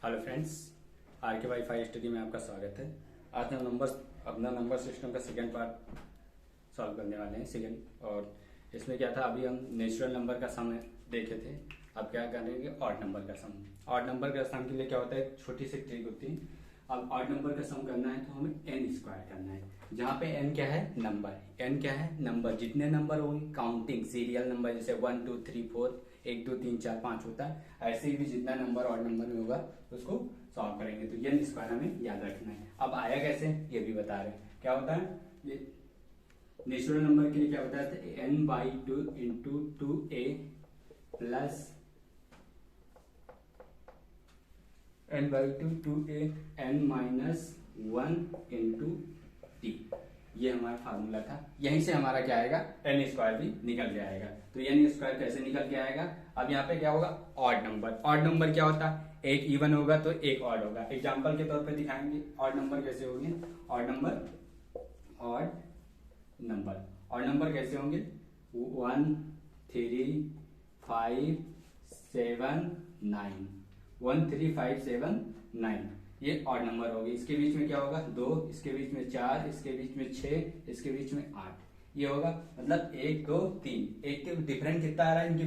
Hello friends, are के wifi study में आपका स्वागत है। आज हम अपना नंबर सिस्टम का सेकेंड पार्ट सॉल्व करने वाले हैं। सेकेंड और इसमें क्या था, अभी हम नेचुरल नंबर का सम देखे थे। अब क्या करेंगे, ऑड नंबर का सम। ऑड नंबर का सम के लिए क्या होता है, छोटी सी ट्रिक होती है। अब ऑड नंबर का सम करना है तो हमें एन स्क्वायर करना है, जहाँ पे एन क्या है, नंबर। एन क्या है, नंबर। जितने नंबर होंगे काउंटिंग सीरियल नंबर, जैसे 1 2 3 4 1 2 3 4 5 होता है, ऐसे ही भी जितना नंबर ऑड नंबर में होगा उसको सॉल्व करेंगे। तो एन स्क्वायर हमें याद रखना है। अब आया कैसे ये भी बता रहे हैं। क्या होता है, ये नेचुरल नंबर के लिए क्या होता है, n by 2 into 2a plus n by 2 2a n minus 1 into T. ये हमारा फार्मूला था। यहीं से हमारा क्या आएगा, एन स्क्वायर भी निकल के आएगा। तो एन स्क्वायर कैसे निकल के आएगा, अब यहाँ पे क्या होगा, ऑड नंबर। ऑड नंबर क्या होता है, एक इवन होगा तो एक ऑड होगा। एग्जांपल के तौर पे दिखाएंगे ऑड नंबर कैसे होंगे। ऑड नंबर कैसे होंगे, 1 3 5 7 9 1 3 5 7 9 ये ऑड नंबर होगी। इसके बीच में क्या होगा, 2, इसके बीच में 4, इसके बीच में 6, इसके बीच में 8 ये होगा। मतलब 1 2 3 एक के डिफरेंट कितना आ रहा है, इनके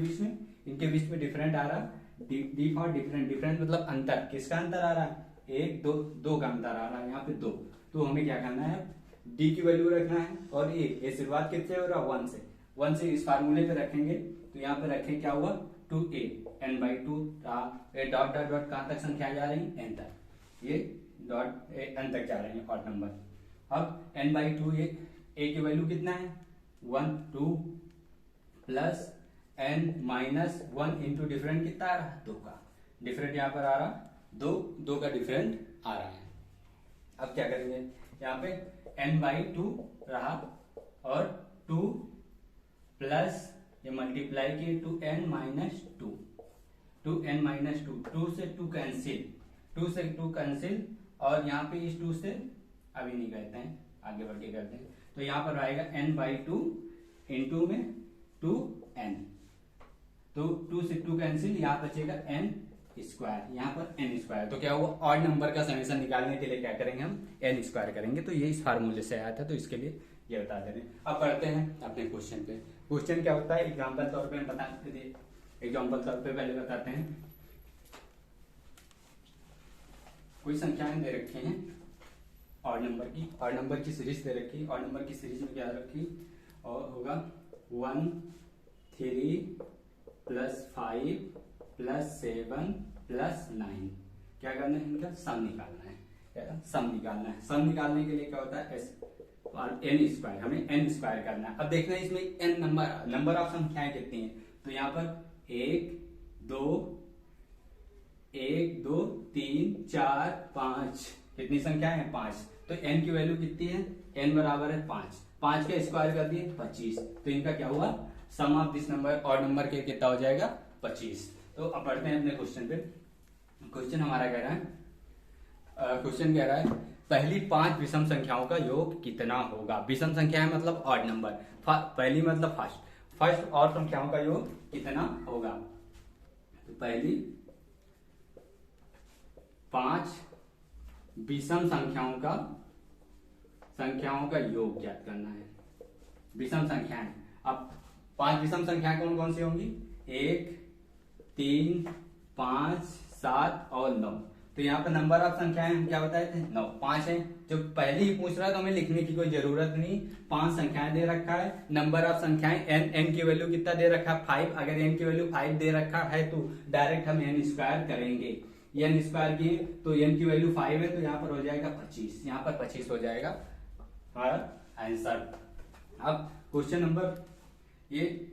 बीच में डिफरेंट आ रहा। डी फॉर डिफरेंट मतलब अंतर। किसका अंतर आ रहा है, 1 2 2 का अंतर आ रहा है। यहाँ पे 2, तो हमें क्या करना है, डी की वैल्यू रखना है। और ये शुरुआत कितने हो रहा है, 1 से इस फार्मूले पे रखेंगे। तो यहाँ पे रखें, क्या हुआ, 2a n by 2 dot dot dot कहां तक संख्या जा रही है, n तक। ये डॉट n तक जा रहे हैं ऑड नंबर। अब n बाई 2 ये a की वैल्यू कितना है, 1 2 plus n minus 1 into different कितना आ रहा है, 2 का डिफरेंट यहाँ पर आ रहा, 2 का डिफरेंट आ रहा है। अब क्या करेंगे, यहाँ पे n बाई 2 रहा और 2 प्लस ये मल्टीप्लाई किए 2n माइनस 2 माइनस 2 से 2 कैंसिल और यहाँ पे इस 2 से अभी नहीं करते हैं, आगे बढ़ के करते हैं। तो यहाँ पर आएगा n बाई 2 इंटू में 2n, तो 2 से 2 कैंसिल, यहाँ बचेगा n स्क्वायर, यहाँ पर n स्क्वायर। तो क्या हुआ, ऑड नंबर का समेशन निकालने के लिए क्या करेंगे, हम n स्क्वायर करेंगे। तो ये इस फार्मूले से आया था, तो इसके लिए ये बता दे रहे हैं। अब पढ़ते हैं अपने क्वेश्चन पे। क्वेश्चन क्या होता है, एग्जाम्पल तौर पे पहले बताते हैं। कोई संख्याएं दे रखी हैं ऑड नंबर की सीरीज दे रखी। ऑड नंबर की सीरीज में क्या रखी, और होगा 1 3 प्लस 5 प्लस 7 प्लस 9। क्या करना है, इनका सम निकालना है। सम निकालने के लिए क्या होता है, एन स्क्वायर, हमें एन स्क्वायर करना है। अब देखना है इसमें एन नंबर ऑफ संख्याएं कितनी है। तो यहाँ पर 1 2 3 4 5 कितनी संख्याएं हैं, 5। तो एन की वैल्यू कितनी है, एन बराबर है 5 का स्क्वायर कर दिए 25। तो इनका क्या हुआ, sum of this number odd number के कितना हो जाएगा, 25। तो अब पढ़ते हैं अपने क्वेश्चन पे। क्वेश्चन हमारा कह रहा है, पहली 5 विषम संख्याओं का योग कितना होगा। विषम संख्या है मतलब ऑड नंबर, पहली मतलब फर्स्ट और संख्याओं का योग कितना होगा। तो पहली 5 विषम संख्याओं का योग ज्ञात करना है। विषम संख्याएं, अब 5 विषम संख्याएं कौन कौन सी होंगी, 1 3 5 7 और 9। तो यहाँ पर नंबर ऑफ संख्याएं हम क्या बताए थे, 9। 5 है, जो पहले ही पूछ रहा है तो हमें लिखने की कोई जरूरत नहीं। 5 संख्याएं दे रखा है, नंबर ऑफ संख्याएं n की वैल्यू कितना दे रखा है, 5। अगर n की वैल्यू 5 दे रखा है तो डायरेक्ट हम n स्क्वायर करेंगे। n स्क्वायर किए तो n की वैल्यू 5 है, तो यहाँ पर हो जाएगा 25। यहाँ पर 25 हो जाएगा हमारा आंसर। अब क्वेश्चन नंबर, ये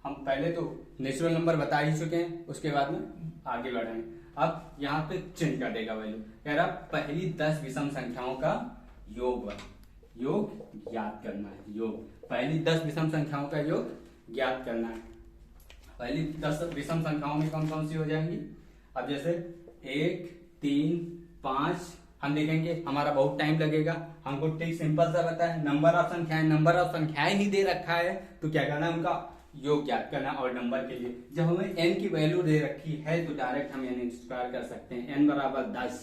हम पहले तो नेचुरल नंबर बता ही चुके हैं, उसके बाद में आगे बढ़ेंगे। अब यहाँ पे चेंज कर देगा वैल्यू, कह रहा पहली 10 विषम संख्याओं का योग ज्ञात करना है। पहली 10 विषम संख्याओं का योग ज्ञात करना है। पहली 10 विषम संख्याओं में कौन कौन सी हो जाएंगी। अब जैसे 1 3 5 हम देखेंगे, हमारा बहुत टाइम लगेगा। हमको ठीक सिंपल सा पता है, नंबर ऑफ संख्याएं ही दे रखा है। तो क्या करना है, उनका योग ज्ञात करना ऑड नंबर के लिए। जब हमें n की वैल्यू दे रखी है तो डायरेक्ट हम n स्क्वायर कर सकते हैं। n बराबर 10,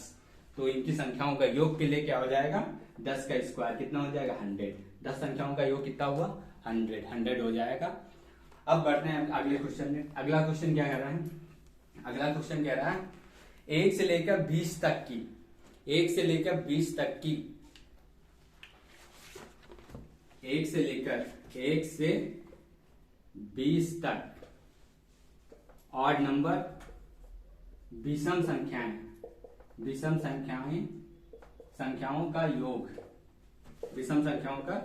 तो इनकी संख्याओं का योग के लिए क्या हो जाएगा, 10 का स्क्वायर कितना हो जाएगा 100। 10 संख्याओं का योग कितना हुआ 100 हो जाएगा। अब बढ़ते हैं अगले क्वेश्चन में। अगला क्वेश्चन क्या कह रहा है, अगला क्वेश्चन कह रहा है 1 से लेकर 20 तक की, 1 से लेकर 20 तक की, 1 से लेकर 1 से 20 तक ऑड नंबर विषम संख्याएं, विषम संख्याएं, संख्याओं का योग, विषम संख्याओं का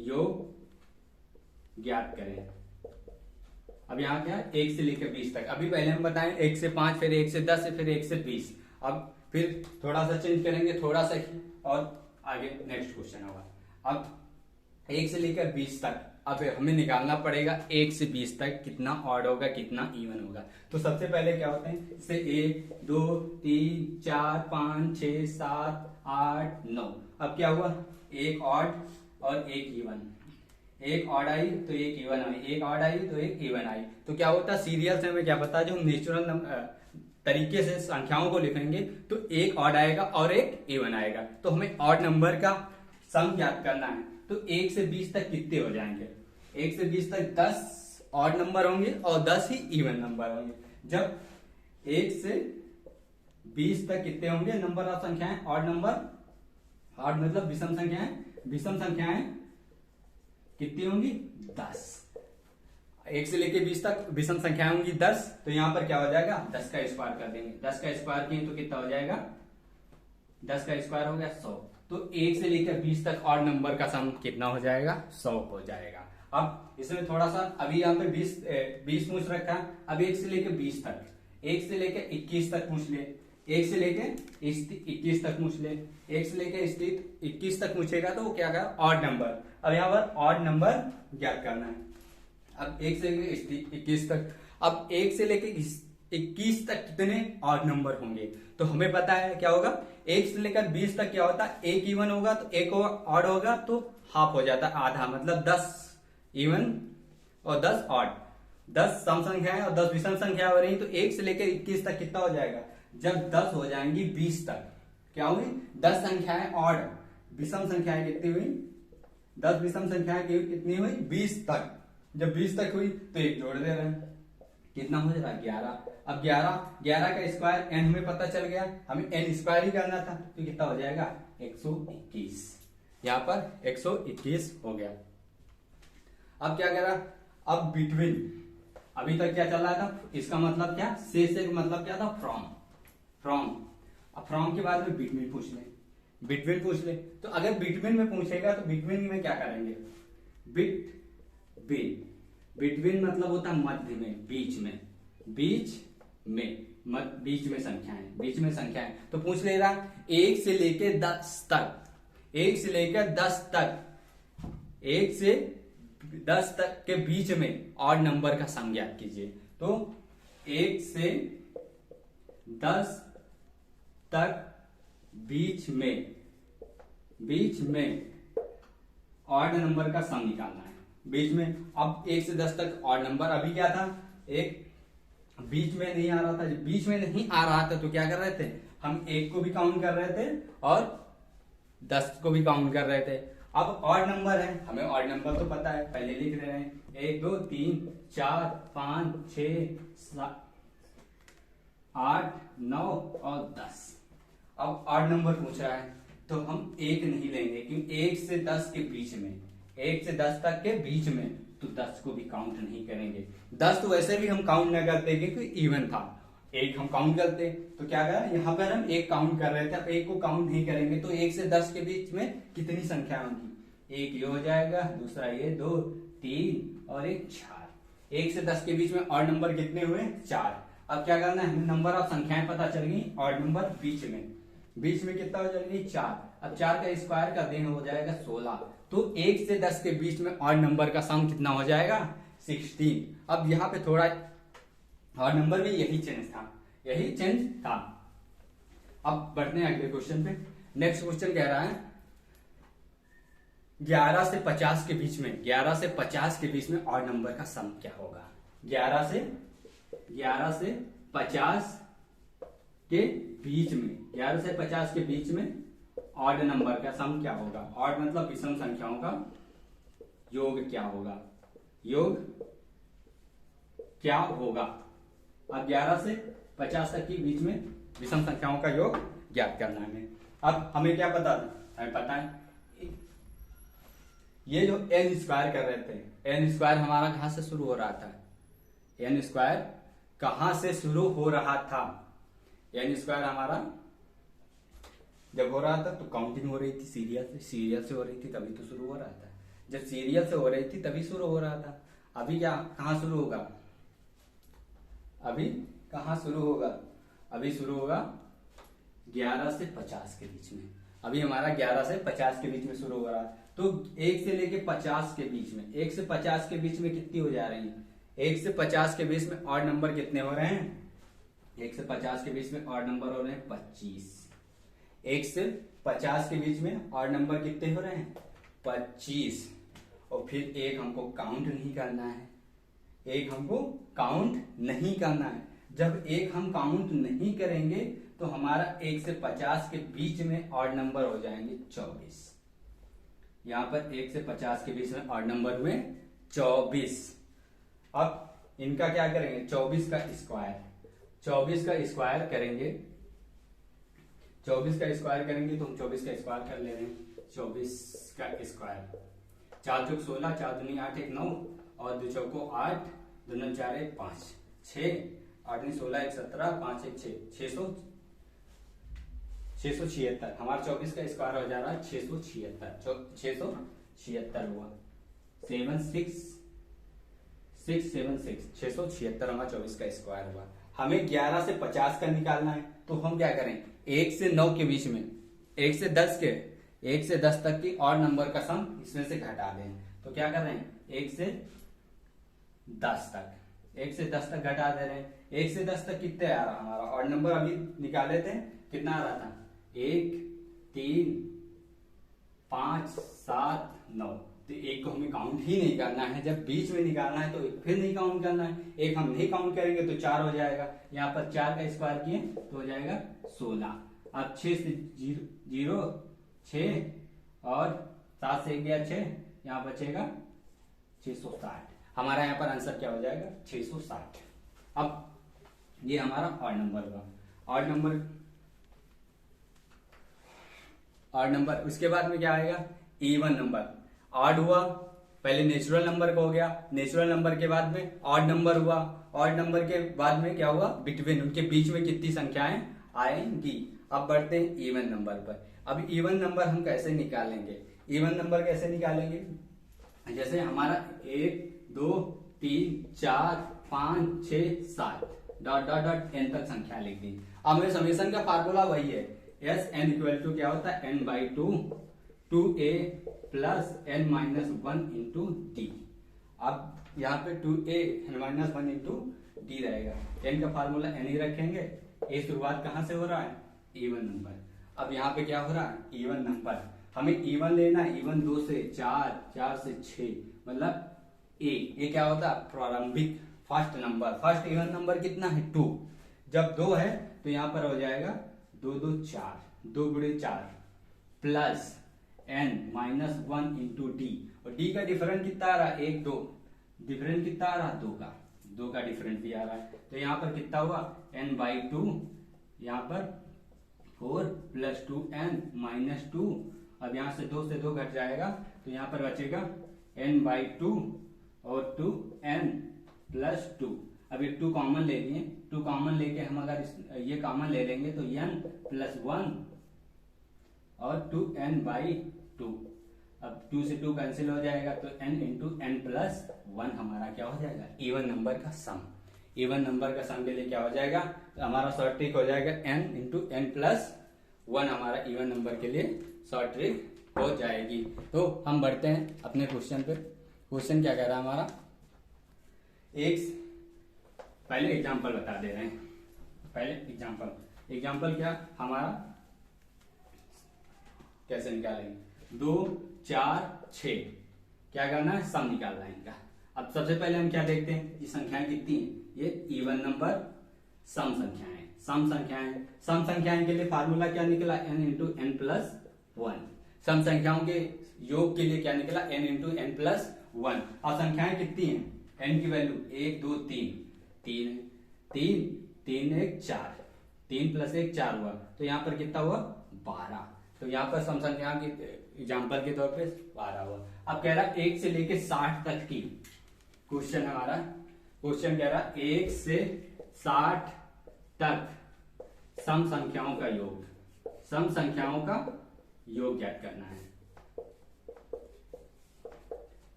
योग ज्ञात करें। अब यहाँ क्या है 1 से लेकर 20 तक। अभी पहले हम बताएं 1 से 5, फिर 1 से 10, फिर 1 से 20। अब फिर थोड़ा सा चेंज करेंगे, थोड़ा सा ही, और आगे नेक्स्ट क्वेश्चन होगा। अब 1 से लेकर 20 तक अब हमें निकालना पड़ेगा 1 से 20 तक कितना ऑड होगा, कितना इवन होगा। तो सबसे पहले क्या होते हैं, इससे 1 2 3 4 5 6 7 8 9। अब क्या हुआ, एक ऑड और एक इवन, एक ऑड आई तो एक इवन आई, एक ऑड आई तो एक इवन आई। तो क्या होता है, सीरियल से हमें क्या पता है, जो हम नेचुरल तरीके से संख्याओं को लिखेंगे तो एक ऑड आएगा और एक इवन आएगा। तो हमें ऑड नंबर का सम ज्ञात करना है। तो 1 से 20 तक कितने हो जाएंगे, 1 से 20 तक 10 ऑड नंबर होंगे और 10 ही इवन नंबर होंगे। जब 1 से 20 तक कितने होंगे नंबर ऑफ संख्याएं, ऑड नंबर, ऑड मतलब विषम संख्याएं, विषम संख्याएं कितनी होंगी 10। 1 से लेके 20 तक विषम संख्याएं होंगी 10। तो यहां पर क्या हो जाएगा, 10 का स्क्वायर कर देंगे। 10 का स्क्वायर किए तो कितना हो जाएगा, 10 का स्क्वायर हो गया 100। तो 1 से लेकर 20 तक ऑड नंबर का सम कितना हो जाएगा, 100 हो जाएगा। अब इसमें थोड़ा सा, अभी यहाँ पे 20 पूछ रखा है। अब 1 से लेकर 20 तक, 1 से लेकर 21 तक पूछ ले, 1 से लेकर 21 तक पूछ ले, 1 से लेकर 21 तक पूछेगा तो वो क्या करेगा, ऑड नंबर। अब यहाँ पर ऑड नंबर ज्ञात करना है। अब 1 से लेकर 21 तक, अब 1 से लेकर 21 तक कितने ऑड नंबर होंगे। तो हमें पता है क्या होगा, 1 से लेकर 20 तक क्या होता है, एक इवन होगा तो एक ऑड होगा तो हाफ हो जाता है, आधा, मतलब 10 इवन और 10 ऑड। 10 सम संख्या है और 10 विषम संख्या हो रही। तो 1 से लेकर 21 तक कितना हो जाएगा, जब 10 हो जाएंगी 20 तक क्या हुई, 10 संख्याएं ऑड, विषम संख्याएं कितनी हुई, 10 विषम संख्याएं कितनी हुई 20 तक। जब 20 तक हुई तो एक जोड़ दे रहे हैं, कितना हो जाएगा 11। अब 11 का स्क्वायर n हमें पता चल गया, हमें n स्क्वायर ही करना था तो कितना हो जाएगा 121। यहाँ पर 121 हो गया। अब क्या करा, अब बिटवीन, अभी तक क्या चल रहा था, इसका मतलब क्या, से मतलब क्या था, फ्रॉम, फ्रॉम। अब फ्रॉम के बाद में बिटवीन पूछ ले, बिटवीन पूछ ले। तो अगर बिटवीन में पूछेगा तो बिटवीन में क्या करेंगे, बिटवीन, बिटवीन मतलब होता है मध्य में, बीच में, बीच में, बीच में संख्याएं, बीच में संख्याएं। तो पूछ ले रहा 1 से लेके 10 तक, 1 से लेकर 10 तक, 1 से 10 तक के बीच में ऑड नंबर का सम ज्ञात कीजिए। तो 1 से 10 तक बीच में, बीच में ऑड नंबर का सम निकालना है, बीच में। अब 1 से 10 तक ऑड नंबर, अभी क्या था, एक बीच में नहीं आ रहा था। जब बीच में नहीं आ रहा था तो क्या कर रहे थे, हम 1 को भी काउंट कर रहे थे और 10 को भी काउंट कर रहे थे। अब ऑड नंबर है, हमें ऑड नंबर तो पता है, पहले लिख रहे हैं 1 2 3 4 5 6 7 8 9 और 10। अब ऑड नंबर पूछ रहा है तो हम 1 नहीं लेंगे, क्योंकि 1 से 10 के बीच में, 1 से 10 तक के बीच में, तो 10 को भी काउंट नहीं करेंगे। 10 तो वैसे भी हम काउंट न करते क्योंकि इवन था, 1 हम काउंट करते। तो क्या करा, यहाँ पर हम 1 काउंट कर रहे थे, अब 1 को काउंट नहीं करेंगे। तो 1 से 10 के बीच में कितनी संख्या होगी, 1 ये हो जाएगा, दूसरा ये 2 3 और एक 4। 1 से 10 के बीच में ऑड नंबर कितने हुए 4। अब क्या करना है, हमें नंबर ऑफ संख्याएं पता चल गई, ऑड नंबर बीच में, बीच में कितना हो जाएगी 4। अब 4 का स्क्वायर कर देंगे हो जाएगा 16। तो 1 से 10 के बीच में ऑड नंबर का सम कितना हो जाएगा 16। अब यहाँ पे थोड़ा ऑड नंबर में यही चेंज था, यही चेंज था। अब बढ़ते हैं अगले क्वेश्चन पे। नेक्स्ट क्वेश्चन कह रहा है 11 से 50 के बीच में, 11 से 50 के बीच में ऑड नंबर का सम क्या होगा? 11 से 50 के बीच में, 11 से 50 के बीच में ऑड नंबर का सम क्या होगा? ऑड मतलब विषम संख्याओं का योग क्या होगा? योग क्या होगा? अब 11 से 50 तक के बीच में विषम संख्याओं का योग ज्ञात करना है। अब हमें क्या पता था? हमें पता है ये जो एन स्क्वायर कर रहे थे, एन स्क्वायर हमारा कहां से शुरू हो रहा था? एन स्क्वायर कहां से शुरू हो रहा था? एन स्क्वायर हमारा जब हो रहा था तो काउंटिंग हो रही थी सीरियल से हो रही थी, तभी तो शुरू हो रहा था। जब सीरियल से हो रही थी तभी शुरू हो रहा था। अभी क्या कहां शुरू होगा? अभी कहां शुरू होगा? अभी शुरू होगा 11 से 50 के बीच में। अभी हमारा 11 से 50 के बीच में शुरू हो रहा है। तो 1 से लेके 50 के बीच में, 1 से 50 के बीच में कितनी हो जा रही है? 1 से 50 के बीच में ऑड नंबर कितने हो रहे हैं? 1 से 50 के बीच में ऑड नंबर हो रहे हैं 25। 1 से 50 के बीच में ऑड नंबर कितने हो रहे हैं? 25। और फिर एक हमको काउंट नहीं करना है, एक हमको काउंट नहीं करना है। जब एक हम काउंट नहीं करेंगे तो हमारा 1 से 50 के बीच में ऑड नंबर हो जाएंगे 24। यहां पर 1 से 50 के बीच में ऑड नंबर हुए 24। अब इनका क्या करेंगे? 24 का स्क्वायर, 24 का स्क्वायर करेंगे, 24 का स्क्वायर करेंगे तो हम 24 का स्क्वायर कर ले रहे हैं। 24 का स्क्वायर, 4 चौक 16, 4 दूनी 8, 1 9 और 2 चौको 8, 2 9 4 1 5, 6, 8 16 1 17, 5 1 6, 676। हमारा 24 का स्क्वायर हो जा रहा है 676, 676 हुआ। 676 676 हमारा 24 का स्क्वायर हुआ। हमें 11 से 50 का निकालना है तो हम क्या करें? 1 से 9 के बीच में, 1 से 10 तक की ऑड नंबर का सम इसमें से घटा दें। तो क्या कर रहे हैं? 1 से 10 तक घटा दे रहे हैं। 1 से 10 तक कितने आ रहा हमारा ऑड नंबर? अभी निकाले थे, कितना आ रहा था? 1 3 5 7 9। तो एक को हमें काउंट ही नहीं करना है। जब बीच में निकालना है तो फिर नहीं काउंट करना है। एक हम नहीं काउंट करेंगे तो 4 हो जाएगा। यहाँ पर 4 का स्क्वायर किए तो हो जाएगा 16। अब 6 से 0 6 और 7 से 1 गया 6, यहाँ बचेगा 660। हमारा यहाँ पर आंसर क्या हो जाएगा? 660। अब ये हमारा ऑड नंबर हुआ। ऑड नंबर उसके बाद में क्या आएगा? Even number. ऑड हुआ, पहले नेचुरल नंबर का हो गया, नेचुरल नंबर के बाद में ऑड नंबर हुआ, ऑड नंबर के बाद में क्या हुआ? बिटवीन, उनके बीच में कितनी संख्याएं आएंगी। अब बढ़ते हैं इवन नंबर पर। अब इवन नंबर हम कैसे निकालेंगे? इवन नंबर कैसे निकालेंगे? जैसे हमारा 1 2 3 4 5 6 7 डॉट डॉट डॉट एन तक संख्या लिख दी। अब मेरे समेशन का फार्मूला वही है, एस एन इक्वल टू क्या होता है? n by 2a plus n minus 1 into D. अब यहाँ पे 2a n minus 1 into D रहेगा। n का फार्मूला n ही रखेंगे। ए शुरुआत कहाँ से हो रहा है? Even number. अब यहाँ पे क्या हो रहा है? Even number. हमें इवन लेना है। इवन 2 से 4, 4 से 6, मतलब ये क्या होता है? प्रारंभिक first number. First even number कितना है? 2। जब 2 है तो यहाँ पर हो जाएगा 2 2 4, 2 गुणे 4 plus n minus 1 into D. और डी का डिफरेंस कितना आ रहा है? 1 2। डिफरेंस कितना आ रहा है? 2 का डिफरेंस भी आ रहा है। तो यहाँ पर कितना हुआ? n बाई 2, यहाँ पर 4 प्लस 2n माइनस 2। अब यहाँ से 2 से 2 घट जाएगा तो यहाँ पर बचेगा n बाई 2 और 2n प्लस 2। अब ये 2 कॉमन ले लिए, 2 कॉमन लेके हम अगर ये कॉमन ले लेंगे तो n प्लस 1 और 2n बाई 2। अब 2 से 2 कैंसिल हो जाएगा तो n इंटू n प्लस 1 हमारा क्या हो जाएगा? इवन नंबर का सम। इवन नंबर का सम के लिए क्या हो जाएगा? तो हमारा शॉर्ट ट्रिक हो जाएगा n इंटू n प्लस 1 हमारा इवन नंबर के लिए शॉर्ट ट्रिक हो जाएगी। तो हम बढ़ते हैं अपने क्वेश्चन पे। क्वेश्चन क्या कह रहा है हमारा? एक पहले एग्जांपल बता दे रहे हैं। पहले एग्जांपल क्या हमारा कैसे निकालेंगे? 2 4 6, क्या करना है, सम निकालना है इनका। अब सबसे पहले हम क्या देखते हैं, ये संख्याएं कितनी हैं, ये इवन नंबर सम संख्याएं, सम संख्याएं। सम संख्याएं के लिए फार्मूला क्या निकला, n into n plus one. सम संख्याओं के योग के लिए क्या निकला, n into n plus one. और संख्याएं कितनी हैं, n की वैल्यू 1 2 3, 3 3 3 1 4, 3 प्लस 1 4 हुआ, तो यहाँ पर कितना हुआ 12। तो यहाँ पर सम संख्या के एग्जाम्पल के तौर पे 12 हुआ। अब कह रहा 1 से लेके 60 तक की क्वेश्चन, हमारा क्वेश्चन कह रहा 1 से 60 तक सम संख्याओं का योग, सम संख्याओं का योग ज्ञात करना है।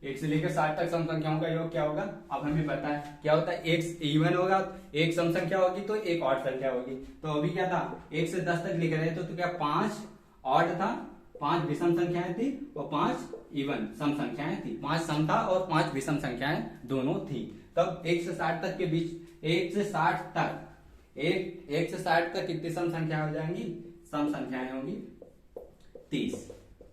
1 से लेकर 60 तक सम संख्याओं का योग क्या होगा, अब हमें पता है क्या होता है, एक इवन होगा, एक सम संख्या होगी तो एक ऑड संख्या होगी। तो अभी क्या था, 1 से 10 तक लिख रहे थे तो क्या 5 ऑड था, 5 विषम संख्याएं थी और 5 इवन सम संख्याएं थी। 5 सम था और 5 विषम संख्याएं दोनों थी। तब 1 से 60 तक के बीच, 1 से 60 तक, 1 से 60 तक कितनी सम संख्या हो जाएंगी, सम संख्याएं होंगी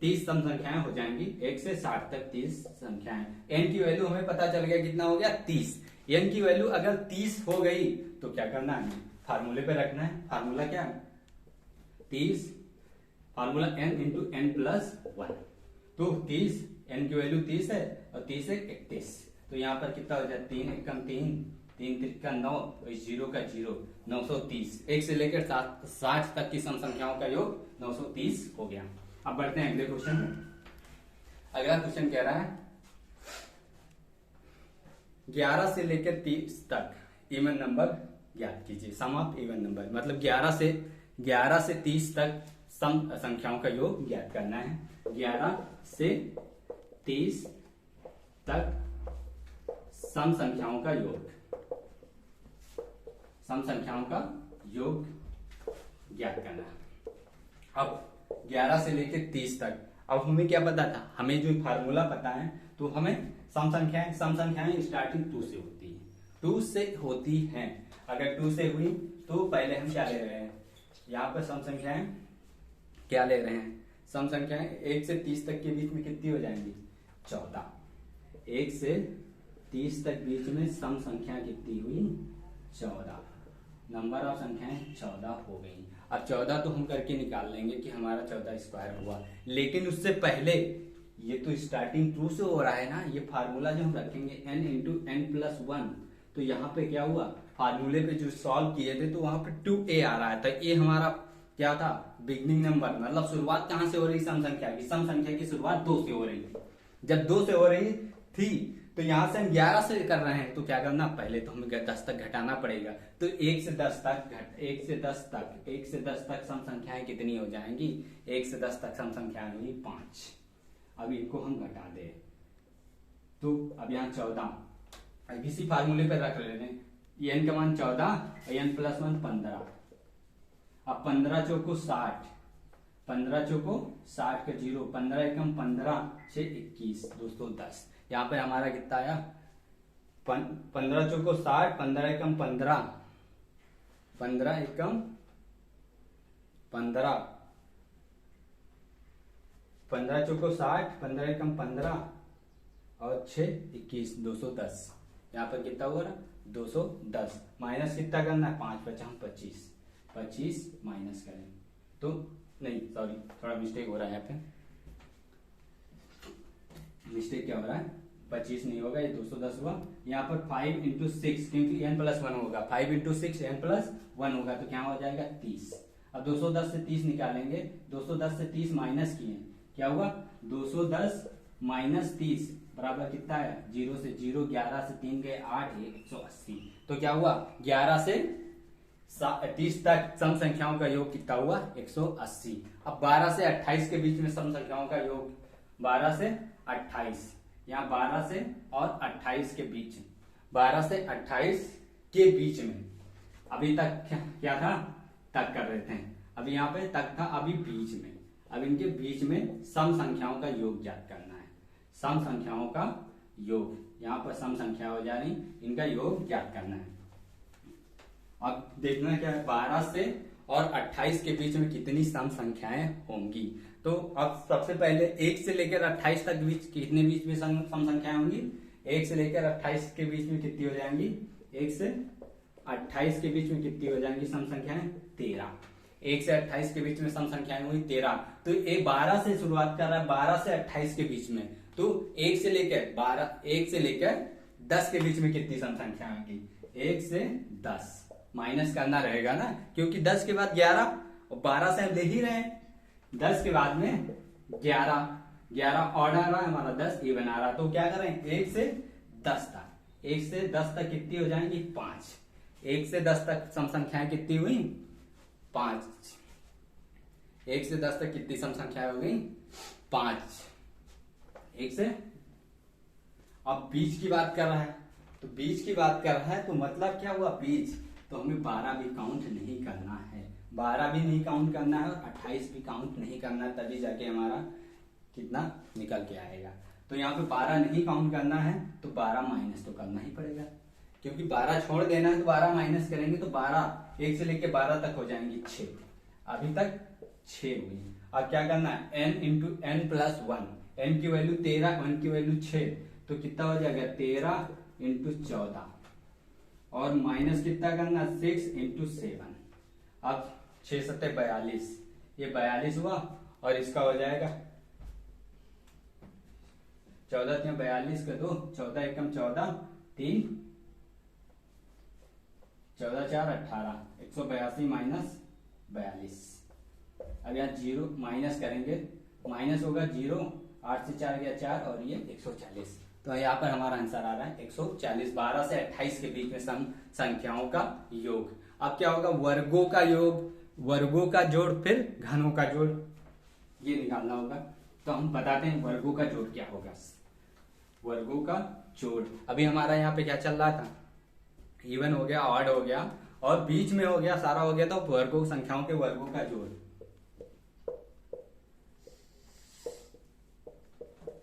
30 सम संख्याएं हो जाएंगी। 1 से 60 तक 30 संख्याएं। n की वैल्यू हमें पता चल गया कितना हो गया 30। n की वैल्यू अगर 30 हो गई तो क्या करना है, फार्मूले पे रखना है। फार्मूला क्या है, 30, formula n into n plus one. तो 30, n की वैल्यू 30 है और 30 है 31, तो यहाँ पर कितना हो जाए 3 एकम 3, 3 त्रिका 9, 0 का 0, 930। 1 से लेकर 60 तक की सम संख्याओं का योग 930 हो गया। अब बढ़ते हैं अगले क्वेश्चन में। अगला क्वेश्चन कह रहा है 11 से लेकर 30 तक इवन नंबर ज्ञात कीजिए। सम ऑफ इवन नंबर मतलब 11 से 30 तक सम संख्याओं का योग ज्ञात करना है। 11 से 30 तक सम संख्याओं का योग, सम संख्याओं का योग ज्ञात करना है। अब 11 से लेकर 30 तक, अब हमें क्या पता था, हमें जो फार्मूला पता है, तो हमें सम संख्याएं स्टार्टिंग 2 से होती है, 2 से होती हैं। अगर 2 से हुई तो पहले हम क्या ले रहे हैं, यहाँ पर सम संख्याएं क्या ले रहे हैं, सम संख्याएं 1 से 30 तक के बीच में कितनी हो जाएंगी 14। 1 से 30 तक बीच में सम संख्या कितनी हुई 14, नंबर ऑफ संख्याएं 14 हो गई। अब 14 तो हम करके निकाल लेंगे कि हमारा 14 स्क्वायर हुआ, लेकिन उससे पहले ये तो स्टार्टिंग 2 से हो रहा है ना, ये फार्मूला जो हम रखेंगे n into n plus one, तो यहाँ पे क्या हुआ, फार्मूले पे जो सॉल्व किए थे तो वहां पे 2a आ रहा है, तो ये हमारा क्या था बिगनिंग नंबर, मतलब शुरुआत कहाँ से हो रही सम संख्या की, सम संख्या की शुरुआत 2 से हो रही थी। जब 2 से हो रही थी तो यहाँ से हम 11 से कर रहे हैं, तो क्या करना, पहले तो हमें 10 तक घटाना पड़ेगा। तो 1 से 10 तक 1 से 10 तक सम संख्याएं कितनी हो जाएंगी, 1 से 10 तक सम संख्याएं हुई 5। अब इनको हम घटा दे तो अब यहाँ 14 इसी फार्मूले पर रख लेते हैं, n का मान 14 और n प्लस 1 15। अब 15 चौको 60, 15 चौको 60 का 0, 15 एकम 15, 6 21, 210। यहाँ पे हमारा कितना आया 15 चौको 60, 15 एकम 15, 15 एकम 15, 15 चौको 60, 15 एकम 15 और 6 21, 210। यहाँ पर कितना हुआ 210। माइनस कितना करना है 5 5 25, 25 माइनस करें तो नहीं, सॉरी थोड़ा मिस्टेक हो रहा है, यहाँ पे मिस्टेक क्या हो रहा है, 25 नहीं होगा, ये 210 हुआ। यहाँ पर 5 इंटू 6, क्योंकि n प्लस 1 होगा, 5 इंटू 6 n प्लस 1 होगा, तो क्या हो जाएगा 30। अब 210 से 30 निकालेंगे, 210 से 30 माइनस किए, क्या हुआ 210 माइनस 30 बराबर कितना है 0 से 0, 11 से 3 गए 8, 180। तो क्या हुआ 11 से 30 तक सम संख्याओं का योग कितना हुआ 180। अब 12 से 28 के बीच में सम संख्याओं का योग, 12 से 28, यहाँ 12 से और 28 के बीच, 12 से 28 के बीच में, अभी तक क्या था तक कर रहे थे, अभी यहाँ पे तक था, अभी बीच में, अब इनके बीच में सम संख्याओं का योग ज्ञात करना है। सम संख्याओं का योग, यहाँ पर सम संख्या हो जा रही, इनका योग ज्ञात करना है। अब देखना क्या है 12 से और 28 के बीच में कितनी सम संख्याएं होंगी। तो अब सबसे पहले 1 से लेकर 28 तक बीच कितने बीच में सम संख्याएं होंगी। 1 से लेकर 28 के बीच में कितनी हो जाएंगी। 1 से 28 के बीच में कितनी हो जाएंगी सम संख्याएं 13। 1 से 28 के बीच में सम संख्याएं हुई 13। तो ये 12 से शुरुआत कर रहा है, 12 से 28 के बीच में। तो 1 से लेकर 10 के बीच में कितनी सम संख्या होंगी। 1 से 10 माइनस करना रहेगा ना, क्योंकि 10 के बाद 11 और 12 से हम ले ही रहे हैं। 10 के बाद में 11 ऑर्डर आ रहा है हमारा 10 ये बना रहा, तो क्या करें 1 से 10 तक। 1 से 10 तक कितनी हो जाएंगी 5। 1 से 10 तक सम संख्याएं कितनी हुई 5। 1 से 10 तक कितनी सम संख्याएं हो गई 5। 1 से अब बीच की बात कर रहा है, तो बीच की बात कर रहा है तो मतलब क्या हुआ बीच, तो हमें 12 भी काउंट नहीं करना है। 12 भी नहीं काउंट करना है और 28 भी काउंट नहीं करना है, तभी जाके हमारा कितना निकल के आएगा। तो यहाँ पे 12 नहीं काउंट करना है तो 12 माइनस तो करना ही पड़ेगा, क्योंकि 12 छोड़ देना है तो 12 माइनस करेंगे तो 12 1 से लेके 12 तक हो जाएंगी 6। अभी तक 6 हुई। अब क्या करना है n into n plus 1। n की वैल्यू 13, 1 की वैल्यू 6, तो कितना हो जाएगा 13 इंटू 14 और माइनस कितना करना 6 इंटू 7। अब 6 सत्ते 42, ये 42 हुआ और इसका हो जाएगा 14 3 42 का 2, 14 एकम 14, 3 14 4 18, 182 माइनस 42। अब यहाँ 0 माइनस करेंगे, माइनस होगा 0, 8 से 4 गया 4 और ये 140। तो यहाँ पर हमारा आंसर आ रहा है 140। 12 से 28 के बीच में सम संख्याओं का योग। अब क्या होगा वर्गों का योग, वर्गों का जोड़ फिर घनों का जोड़, ये निकालना होगा। तो हम बताते हैं वर्गों का जोड़ क्या होगा। वर्गों का जोड़ अभी हमारा यहाँ पे क्या चल रहा था, इवन हो गया, ऑड हो गया और बीच में हो गया, सारा हो गया। तो वर्गों संख्याओं के वर्गों का जोड़,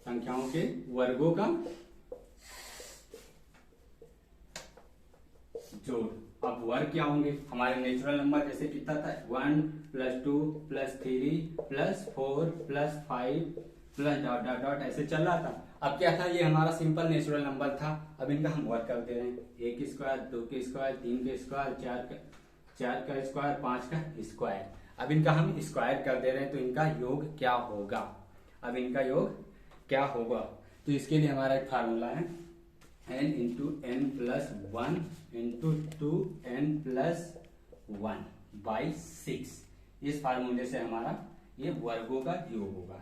संख्याओं के वर्गों का जोड़। अब वर्ग क्या होंगे हमारे नेचुरल नंबर, जैसे कितना था 1 + 2 + 3 + 4 + 5 प्लस डॉट डॉट डॉट ऐसे चल रहा था। अब क्या था, ये हमारा सिंपल नेचुरल नंबर था। अब इनका हम वर्ग करते रहे, 1 के स्क्वायर, 2 के स्क्वायर, 3 के स्क्वायर, 4 का स्क्वायर, 5 का स्क्वायर। अब इनका हम स्क्वायर कर दे रहे हैं, तो इनका योग क्या होगा। अब इनका योग क्या होगा, तो इसके लिए हमारा एक फार्मूला है n into n plus 1 into 2n plus 1 by 6। इस फार्मूले से हमारा ये वर्गों का योग होगा।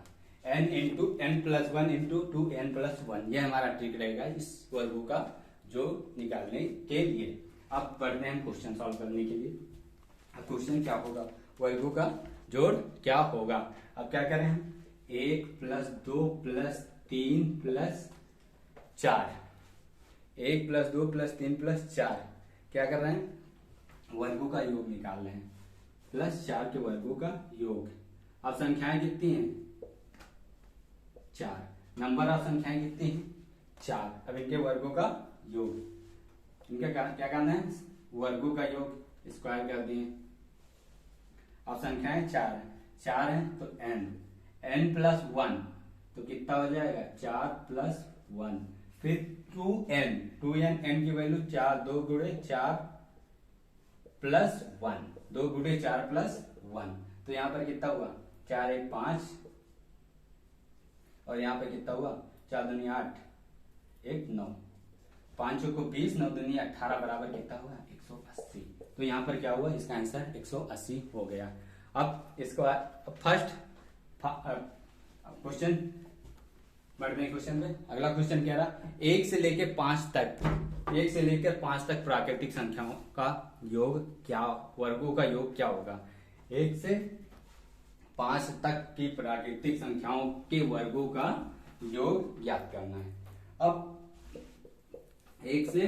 n into n plus 1 into 2n plus 1, ये हमारा ट्रिक रहेगा इस वर्गों का जोड़ निकालने के लिए। अब बढ़ते हैं क्वेश्चन सॉल्व करने के लिए। अब क्वेश्चन क्या होगा, वर्गों का जोड़ क्या होगा। अब क्या करें हम, 1 + 2 + 3 + 4, 1 + 2 + 3 + 4, क्या कर रहे हैं वर्गों का योग निकाल रहे हैं, +4 के वर्गों का योग। अब संख्याएं कितनी हैं 4, नंबर ऑफ संख्याएं कितनी हैं 4। अब इनके वर्गों का योग, इनका क्या करना है वर्गों का योग, स्क्वायर कर दिए। अब संख्याएं 4 है तो n प्लस 1, तो कितना हो जाएगा 4 + 1, फिर 2n n की वैल्यू 4, 2 गुणे 4 + 1, 2 गुणे 4 + 1, तो यहाँ पर कितना हुआ 4 1 5 और यहाँ पे कितना हुआ 4 दूनी 8 1 9, 5 को 20, 9 दूनी 18 बराबर कितना हुआ 180। तो यहाँ पर क्या हुआ, इसका आंसर 180 हो गया। अब इसको फर्स्ट क्वेश्चन बढ़ते हैं क्वेश्चन में। अगला क्वेश्चन कह रहा 1 से लेकर 5 तक, 1 से लेकर 5 तक प्राकृतिक संख्याओं का योग क्या, वर्गों का योग क्या होगा। 1 से 5 तक की प्राकृतिक संख्याओं के वर्गों का योग ज्ञात करना है। अब 1 से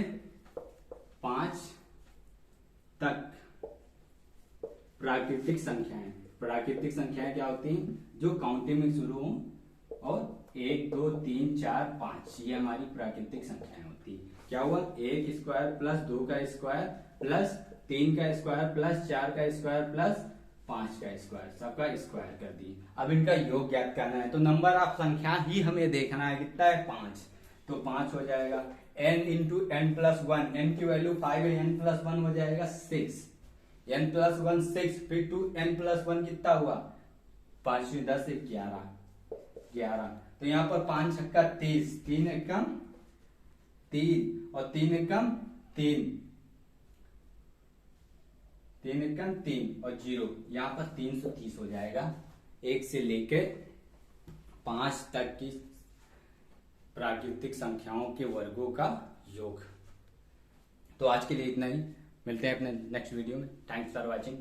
5 तक प्राकृतिक संख्याएं क्या होती हैं, जो काउंटिंग में शुरू हो और 1 2 3 4 5, ये हमारी प्राकृतिक संख्याएं होती है। क्या हुआ 1 स्क्वायर + 2 का स्क्वायर + 3 का स्क्वायर प्लस 4 का स्क्वायर प्लस 5 का स्क्वायर, सबका स्क्वायर कर दिए। अब इनका योग ज्ञात करना है, तो नंबर ऑफ संख्या ही हमें देखना है, कितना है 5, तो 5 हो जाएगा। n into n plus one, n की वैल्यू 5 है, n प्लस वन हो जाएगा 6, n प्लस वन 6, फिर टू n प्लस वन कितना हुआ 5 10 11, तो यहाँ पर 5 छक्का 30, 3 एकम 3 और 3 एकम 3, 3 एकम 3 और 0, यहाँ पर 330 हो जाएगा। 1 से लेकर 5 तक की प्राकृतिक संख्याओं के वर्गों का योग। तो आज के लिए इतना ही, मिलते हैं अपने नेक्स्ट वीडियो में। Thanks for watching.